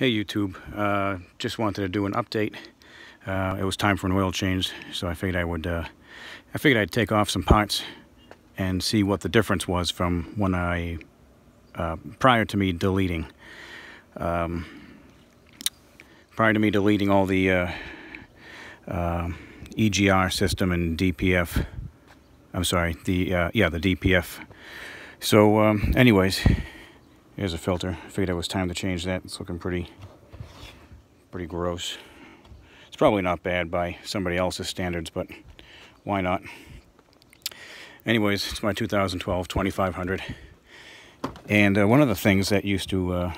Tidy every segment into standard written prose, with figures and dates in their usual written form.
Hey YouTube, just wanted to do an update. It was time for an oil change, so I figured I'd take off some parts and see what the difference was from when prior to me deleting all the EGR system and DPF. I'm sorry, the DPF. So anyways, here's a filter. I figured it was time to change that. It's looking pretty gross. It's probably not bad by somebody else's standards, but why not? Anyways, it's my 2012 2500, and one of the things that used to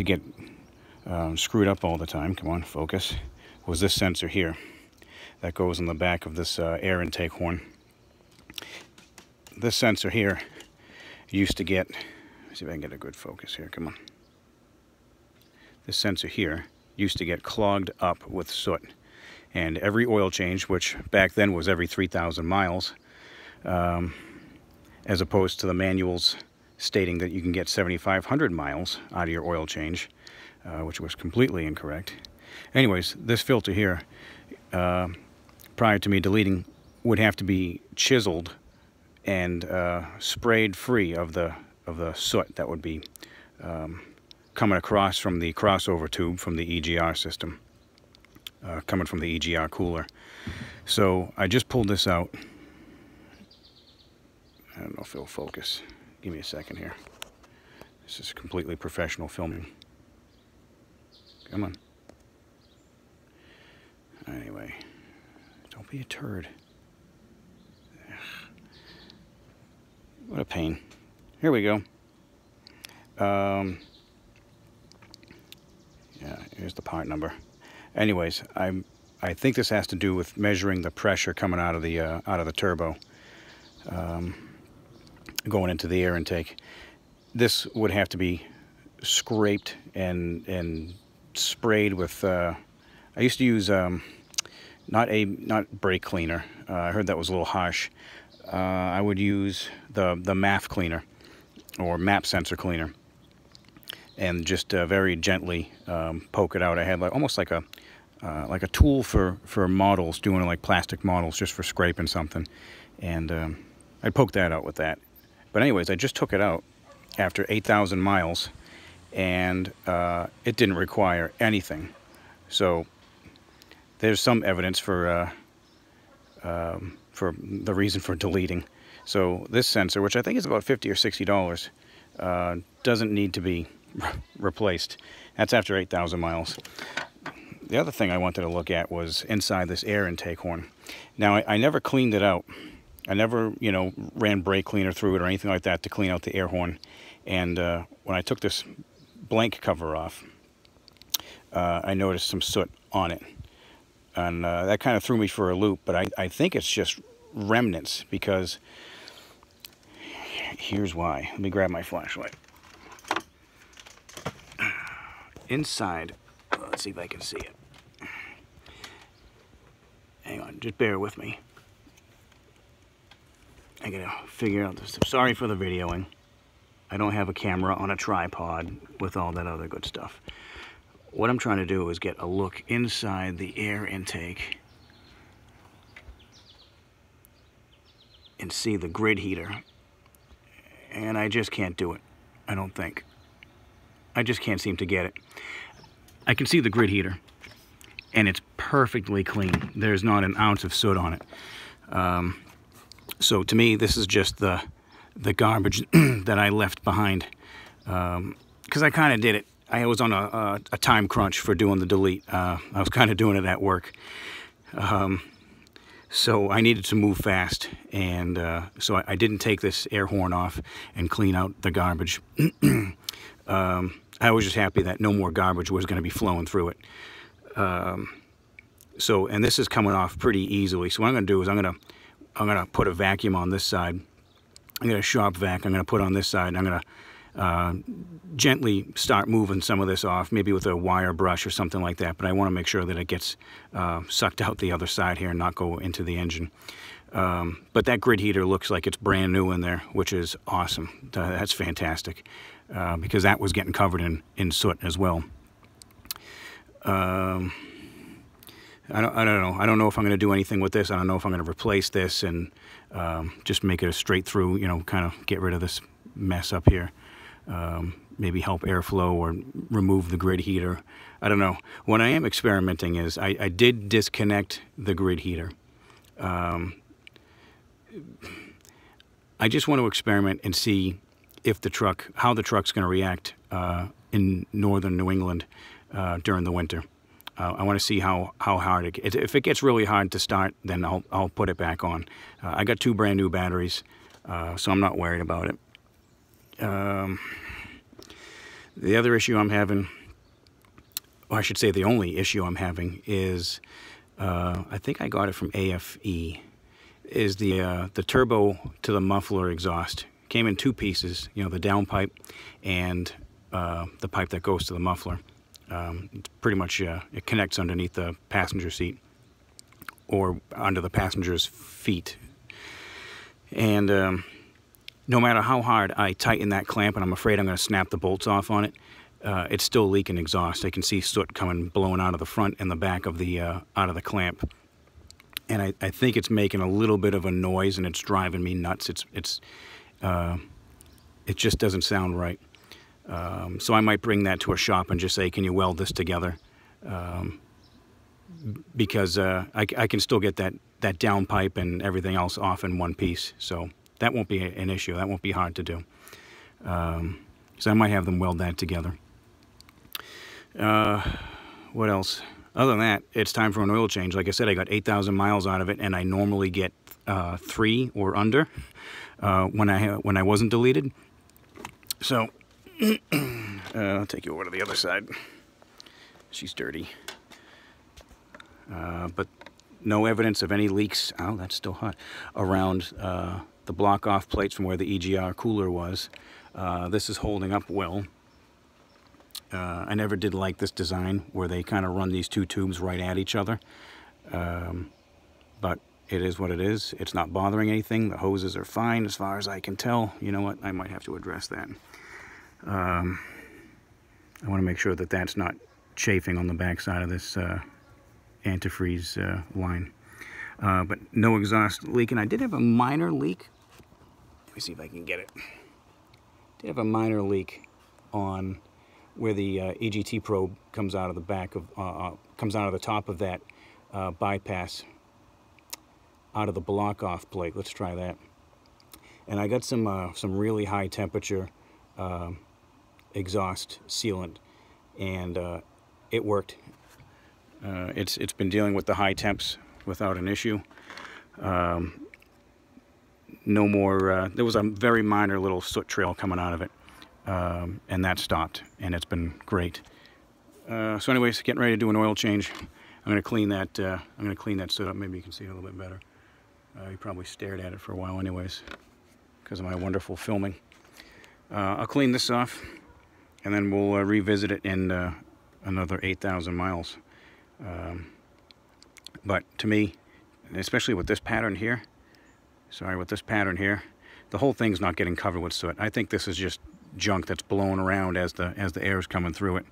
get screwed up all the time, come on, focus, was this sensor here that goes in the back of this air intake horn. This sensor here used to get, let's see if I can get a good focus here, come on. This sensor here used to get clogged up with soot, and every oil change, which back then was every 3,000 miles, as opposed to the manuals stating that you can get 7,500 miles out of your oil change, which was completely incorrect. Anyways, this filter here, prior to me deleting, would have to be chiseled and sprayed free of the soot that would be coming across from the crossover tube from the EGR system, coming from the EGR cooler. So I just pulled this out. I don't know if it'll focus. Give me a second here. This is completely professional filming. Come on. Anyway, don't be a turd. What a pain. Here we go. Yeah, here's the part number. Anyways, I think this has to do with measuring the pressure coming out of the turbo, going into the air intake. This would have to be scraped and sprayed with. I used to use not brake cleaner. I heard that was a little harsh. I would use the MAF cleaner, or MAP sensor cleaner, and just very gently poke it out. I had almost like a tool for models, doing like plastic models, just for scraping something, and I'd poke that out with that. But anyways, I just took it out after 8,000 miles, and it didn't require anything. So there's some evidence for the reason for deleting. So this sensor, which I think is about $50 or $60, doesn't need to be replaced. That's after 8,000 miles. The other thing I wanted to look at was inside this air intake horn. Now, I never cleaned it out. I never, ran brake cleaner through it or anything like that to clean out the air horn. And when I took this blank cover off, I noticed some soot on it. And that kind of threw me for a loop, but I think it's just remnants, because here's why. Let me grab my flashlight. Inside, let's see if I can see it. Hang on, just bear with me. I gotta figure out this. Sorry for the videoing. I don't have a camera on a tripod with all that other good stuff. What I'm trying to do is get a look inside the air intake and see the grid heater. And I just can't do it, I don't think. I just can't seem to get it. I can see the grid heater, and it's perfectly clean. There's not an ounce of soot on it. So to me, this is just the garbage that I left behind, because I kind of did it. I was on a time crunch for doing the delete. I was kind of doing it at work. So I needed to move fast, and so I didn't take this air horn off and clean out the garbage. I was just happy that no more garbage was going to be flowing through it. And this is coming off pretty easily. So what I'm going to do is I'm going to put a vacuum on this side. I'm going to shop vac. I'm going to put on this side. I'm going to gently start moving some of this off, maybe with a wire brush or something like that, but I want to make sure that it gets sucked out the other side here and not go into the engine. But that grid heater looks like it's brand new in there, which is awesome. That's fantastic, because that was getting covered in soot as well. I don't know. I don't know if I'm going to do anything with this. I don't know if I'm going to replace this and just make it a straight through, you know, kind of get rid of this mess up here. Maybe help airflow or remove the grid heater. I don't know. What I am experimenting is I did disconnect the grid heater. I just want to experiment and see if how the truck's going to react in northern New England during the winter. I want to see how hard it gets. If it gets really hard to start, then I'll put it back on. I got 2 brand new batteries, so I'm not worried about it. The other issue I'm having, or I should say the only issue I'm having, is I think I got it from AFE, is the turbo to the muffler exhaust. Came in 2 pieces, you know, the downpipe and the pipe that goes to the muffler. It's pretty much, it connects underneath the passenger seat or under the passenger's feet. And no matter how hard I tighten that clamp, and I'm afraid I'm going to snap the bolts off on it, it's still leaking exhaust. I can see soot blowing out of the front and the back of the out of the clamp. And I think it's making a little bit of a noise, and it's driving me nuts. It just doesn't sound right. So I might bring that to a shop and just say, can you weld this together? Because I can still get that downpipe and everything else off in one piece. So that won't be an issue. That won't be hard to do. So I might have them weld that together. What else? Other than that, it's time for an oil change. Like I said, I got 8,000 miles out of it, and I normally get 3 or under when I wasn't deleted. So I'll take you over to the other side. She's dirty. But no evidence of any leaks. Oh, that's still hot. Around the block-off plates from where the EGR cooler was. This is holding up well. I never did like this design where they kind of run these 2 tubes right at each other. But it is what it is. It's not bothering anything. The hoses are fine as far as I can tell. You know what? I might have to address that. I want to make sure that that's not chafing on the back side of this antifreeze line. But no exhaust leaking. I did have a minor leak. Let me see if I can get it. Did have a minor leak on where the EGT probe comes out of the back of comes out of the top of that bypass, out of the block-off plate. Let's try that. And I got some really high temperature exhaust sealant, and it worked. It's been dealing with the high temps without an issue. No more. There was a very minor little soot trail coming out of it, and that stopped, and it's been great. So, anyways, getting ready to do an oil change. I'm going to clean that. I'm going to clean that soot up. Maybe you can see it a little bit better. You probably stared at it for a while, anyways, because of my wonderful filming. I'll clean this off, and then we'll revisit it in another 8,000 miles. But to me, especially with this pattern here, the whole thing's not getting covered with soot. I think this is just junk that's blowing around as the air is coming through it.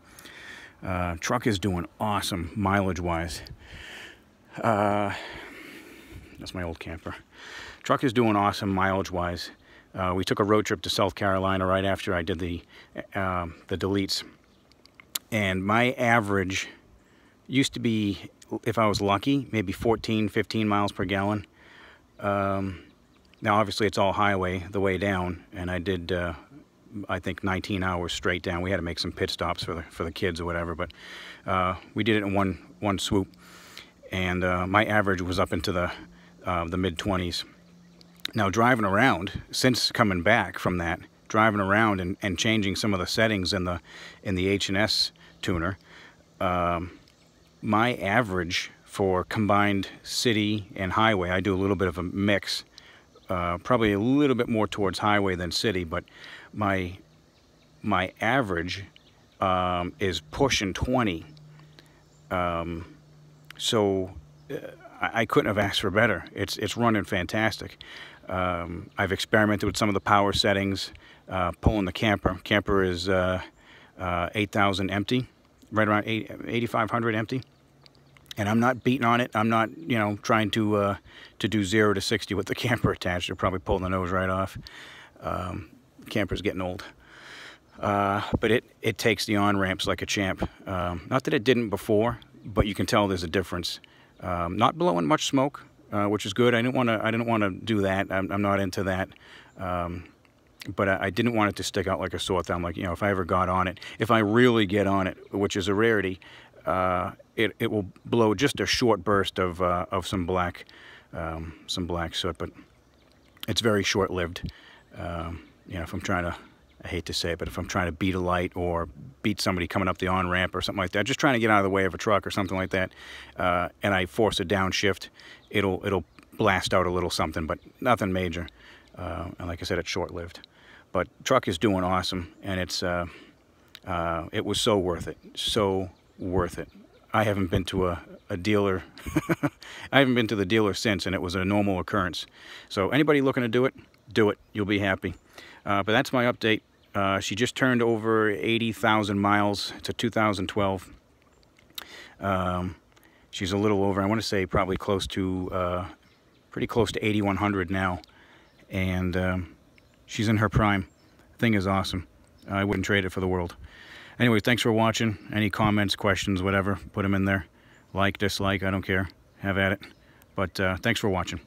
Truck is doing awesome mileage-wise. That's my old camper. Truck is doing awesome mileage-wise. We took a road trip to South Carolina right after I did the deletes, and my average used to be, if I was lucky, maybe 14, 15 miles per gallon. Now, obviously, it's all highway the way down, and I did, I think, 19 hours straight down. We had to make some pit stops for the kids or whatever, but we did it in one swoop, and my average was up into the mid-20s. Now, driving around, since coming back from that, driving around and changing some of the settings in the H&S tuner, my average for combined city and highway, I do a little bit of a mix, probably a little bit more towards highway than city, but my average is pushing 20. So I couldn't have asked for better. It's running fantastic. I've experimented with some of the power settings, pulling the camper. Camper is 8,000 empty. right around 8,500 empty. And I'm not beating on it. I'm not, you know, trying to do 0 to 60 with the camper attached. They're probably pulling the nose right off. Camper's getting old. But it takes the on-ramps like a champ. Not that it didn't before, but you can tell there's a difference. Not blowing much smoke, which is good. I didn't want to do that. I'm not into that. But I didn't want it to stick out like a sore thumb. Like, you know, if I ever got on it, if I really get on it, which is a rarity, it will blow just a short burst of some black soot, but it's very short-lived. You know, if I'm trying to, I hate to say it, but if I'm trying to beat a light or beat somebody coming up the on-ramp or something like that, just trying to get out of the way of a truck or something like that, and I force a downshift, it'll blast out a little something, but nothing major. And like I said, it's short-lived. But truck is doing awesome, and it was so worth it. So worth it. I haven't been to a dealer. I haven't been to the dealer since, and it was a normal occurrence. So anybody looking to do it, do it. You'll be happy. But that's my update. She just turned over 80,000 miles to 2012. She's a little over, I want to say probably close to, pretty close to 8,100 now. And she's in her prime. Thing is awesome. I wouldn't trade it for the world. Anyway, thanks for watching. Any comments, questions, whatever, put them in there. Like, dislike, I don't care. Have at it. But thanks for watching.